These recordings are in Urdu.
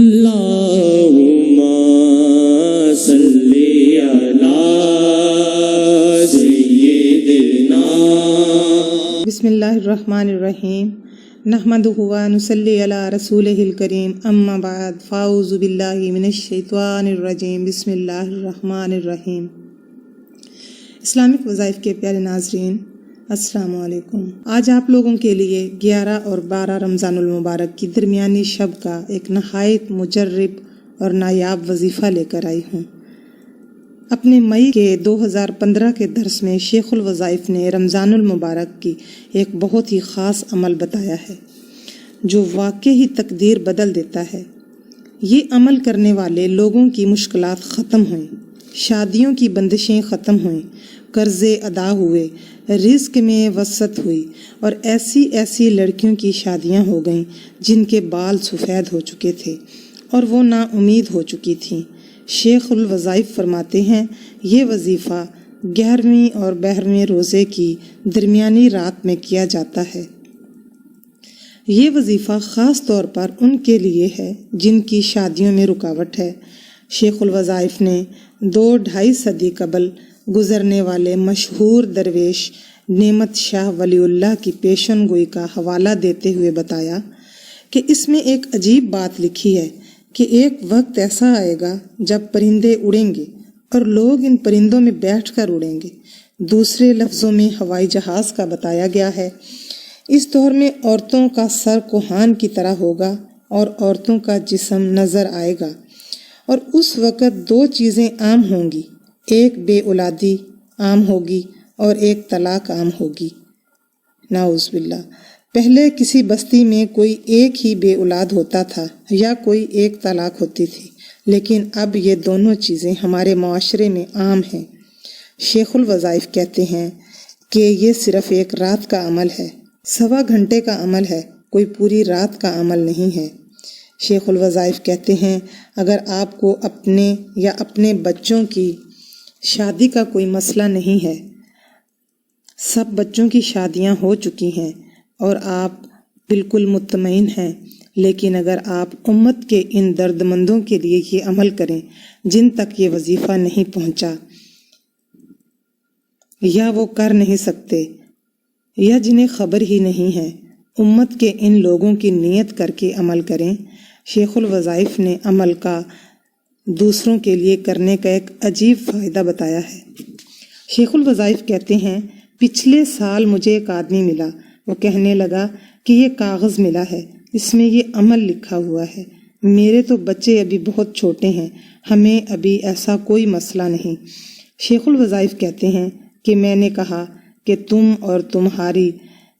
اللہم صلی علی سیدنا۔ بسم اللہ الرحمن الرحیم، نحمدہ و نصلی علی رسولہ الکریم، اما بعد، فاعوذ باللہ من الشیطان الرجیم، بسم اللہ الرحمن الرحیم۔ اسلامک وظائف کے پیارے ناظرین، السلام علیکم۔ آج آپ لوگوں کے لیے 11 اور 12 رمضان المبارک کی درمیانی شب کا ایک نہایت مجرب اور نایاب وظیفہ لے کر آئی ہوں۔ اپنے مئی کے 2015 کے درس میں شیخ الوظائف نے رمضان المبارک کی ایک بہت ہی خاص عمل بتایا ہے جو واقعی تقدیر بدل دیتا ہے۔ یہ عمل کرنے والے لوگوں کی مشکلات ختم ہوئیں، شادیوں کی بندشیں ختم ہوئیں، قرضے ادا ہوئے، رزق میں وسعت ہوئی، اور ایسی لڑکیوں کی شادیاں ہو گئیں جن کے بال سفید ہو چکے تھے اور وہ نا امید ہو چکی تھیں۔ شیخ الوظائف فرماتے ہیں، یہ وظیفہ 11ویں اور 12ویں روزے کی درمیانی رات میں کیا جاتا ہے۔ یہ وظیفہ خاص طور پر ان کے لیے ہے جن کی شادیوں میں رکاوٹ ہے۔ شیخ الوظائف نے 2-2.5 صدی قبل گزرنے والے مشہور درویش نعمت شاہ ولی اللہ کی پیشن گوئی کا حوالہ دیتے ہوئے بتایا کہ اس میں ایک عجیب بات لکھی ہے کہ ایک وقت ایسا آئے گا جب پرندے اڑیں گے اور لوگ ان پرندوں میں بیٹھ کر اڑیں گے۔ دوسرے لفظوں میں ہوائی جہاز کا بتایا گیا ہے۔ اس دور میں عورتوں کا سر کوہان کی طرح ہوگا اور عورتوں کا جسم نظر آئے گا، اور اس وقت 2 چیزیں عام ہوں گی، ایک بے اولادی عام ہوگی اور ایک طلاق عام ہوگی۔ نعوذ باللہ۔ پہلے کسی بستی میں کوئی ایک ہی بے اولاد ہوتا تھا یا کوئی ایک طلاق ہوتی تھی، لیکن اب یہ دونوں چیزیں ہمارے معاشرے میں عام ہیں۔ شیخ الوظائف کہتے ہیں کہ یہ صرف ایک رات کا عمل ہے، 1.25 گھنٹے کا عمل ہے، کوئی پوری رات کا عمل نہیں ہے۔ شیخ الوظائف کہتے ہیں، اگر آپ کو اپنے یا اپنے بچوں کی شادی کا کوئی مسئلہ نہیں ہے، سب بچوں کی شادیاں ہو چکی ہیں اور آپ بالکل مطمئن ہیں، لیکن اگر آپ امت کے ان درد مندوں کے لیے یہ عمل کریں جن تک یہ وظیفہ نہیں پہنچا، یا وہ کر نہیں سکتے، یا جنہیں خبر ہی نہیں ہے، امت کے ان لوگوں کی نیت کر کے عمل کریں۔ شیخ الوظائف نے عمل کا دوسروں کے لیے کرنے کا ایک عجیب فائدہ بتایا ہے۔ شیخ الوظائف کہتے ہیں، پچھلے سال مجھے ایک آدمی ملا، وہ کہنے لگا کہ یہ کاغذ ملا ہے، اس میں یہ عمل لکھا ہوا ہے، میرے تو بچے ابھی بہت چھوٹے ہیں، ہمیں ابھی ایسا کوئی مسئلہ نہیں۔ شیخ الوظائف کہتے ہیں کہ میں نے کہا کہ تم اور تمہاری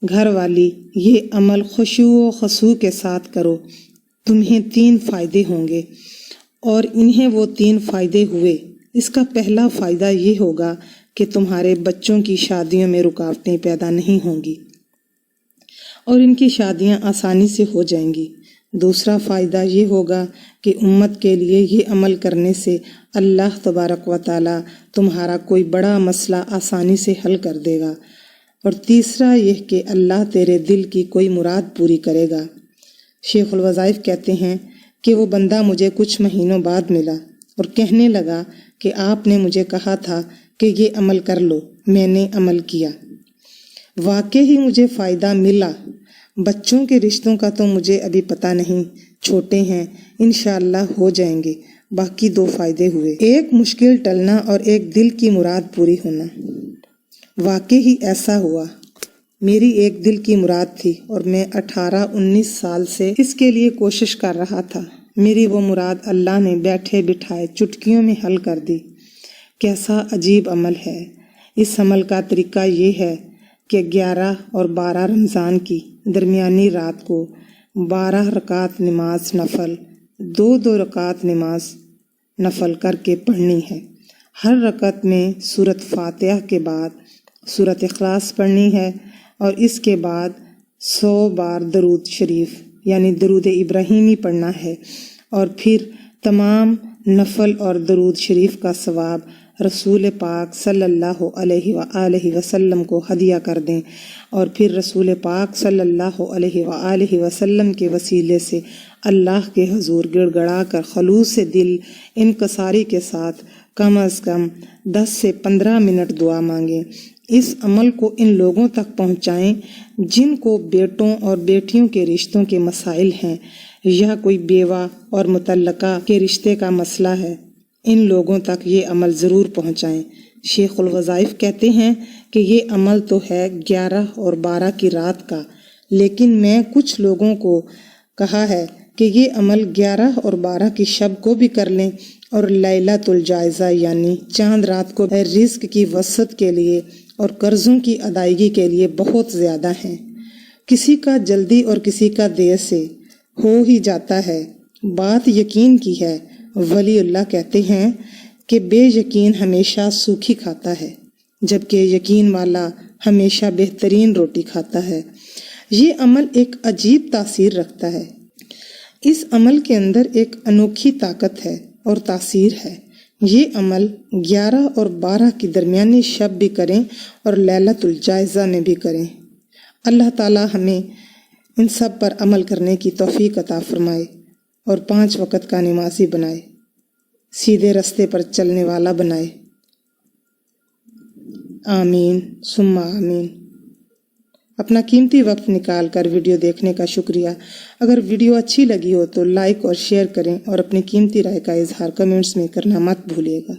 گھر والی یہ عمل خشوع و خضوع کے ساتھ کرو، تمہیں 3 فائدے ہوں گے، اور انہیں وہ 3 فائدے ہوئے۔ اس کا پہلا فائدہ یہ ہوگا کہ تمہارے بچوں کی شادیوں میں رکاوٹیں پیدا نہیں ہوں گی اور ان کی شادیاں آسانی سے ہو جائیں گی۔ دوسرا فائدہ یہ ہوگا کہ امت کے لیے یہ عمل کرنے سے اللہ تبارک و تعالی تمہارا کوئی بڑا مسئلہ آسانی سے حل کر دے گا، اور تیسرا یہ کہ اللہ تیرے دل کی کوئی مراد پوری کرے گا۔ شیخ الوظائف کہتے ہیں کہ وہ بندہ مجھے کچھ مہینوں بعد ملا اور کہنے لگا کہ آپ نے مجھے کہا تھا کہ یہ عمل کر لو، میں نے عمل کیا، واقعی مجھے فائدہ ملا۔ بچوں کے رشتوں کا تو مجھے ابھی پتہ نہیں، چھوٹے ہیں، انشاءاللہ ہو جائیں گے۔ باقی 2 فائدے ہوئے، ایک مشکل ٹلنا اور ایک دل کی مراد پوری ہونا۔ واقعی ایسا ہوا، میری ایک دل کی مراد تھی اور میں 18-19 سال سے اس کے لیے کوشش کر رہا تھا۔ میری وہ مراد اللہ نے بیٹھے بٹھائے چٹکیوں میں حل کر دی۔ کیسا عجیب عمل ہے۔ اس عمل کا طریقہ یہ ہے کہ 11 اور 12 رمضان کی درمیانی رات کو 12 رکعت نماز نفل، 2 رکعت نماز نفل کر کے پڑھنی ہے۔ ہر رکعت میں سورۃ فاتحہ کے بعد سورۃ اخلاص پڑھنی ہے، اور اس کے بعد 100 بار درود شریف یعنی درود ابراہیمی پڑھنا ہے، اور پھر تمام نفل اور درود شریف کا ثواب رسول پاک صلی اللہ علیہ وآلہ وسلم کو ہدیہ کر دیں، اور پھر رسول پاک صلی اللہ علیہ وآلہ وسلم کے وسیلے سے اللہ کے حضور گڑ گڑا کر خلوص دل انکساری کے ساتھ کم از کم 10 سے 15 منٹ دعا مانگیں۔ اس عمل کو ان لوگوں تک پہنچائیں جن کو بیٹوں اور بیٹیوں کے رشتوں کے مسائل ہیں یا کوئی بیوہ اور متعلقہ کے رشتے کا مسئلہ ہے، ان لوگوں تک یہ عمل ضرور پہنچائیں۔ شیخ الوظائف کہتے ہیں کہ یہ عمل تو ہے 11 اور 12 کی رات کا، لیکن میں کچھ لوگوں کو کہا ہے کہ یہ عمل 11 اور 12 کی شب کو بھی کر لیں اور لیلۃ الجائزہ یعنی چاند رات کو رزق کی وسعت کے لیے اور قرضوں کی ادائیگی کے لیے بہت زیادہ ہیں۔ کسی کا جلدی اور کسی کا دیر سے ہو ہی جاتا ہے، بات یقین کی ہے۔ ولی اللہ کہتے ہیں کہ بے یقین ہمیشہ سوکھی کھاتا ہے جبکہ یقین والا ہمیشہ بہترین روٹی کھاتا ہے۔ یہ عمل ایک عجیب تاثیر رکھتا ہے۔ اس عمل کے اندر ایک انوکھی طاقت ہے اور تاثیر ہے۔ یہ عمل 11 اور 12 کی درمیانی شب بھی کریں اور لیلۃ الجائزہ میں بھی کریں۔ اللہ تعالی ہمیں ان سب پر عمل کرنے کی توفیق عطا فرمائے اور 5 وقت کا نمازی بنائے، سیدھے رستے پر چلنے والا بنائے۔ آمین ثم آمین۔ اپنا قیمتی وقت نکال کر ویڈیو دیکھنے کا شکریہ۔ اگر ویڈیو اچھی لگی ہو تو لائک اور شیئر کریں اور اپنی قیمتی رائے کا اظہار کمنٹس میں کرنا مت بھولیے گا۔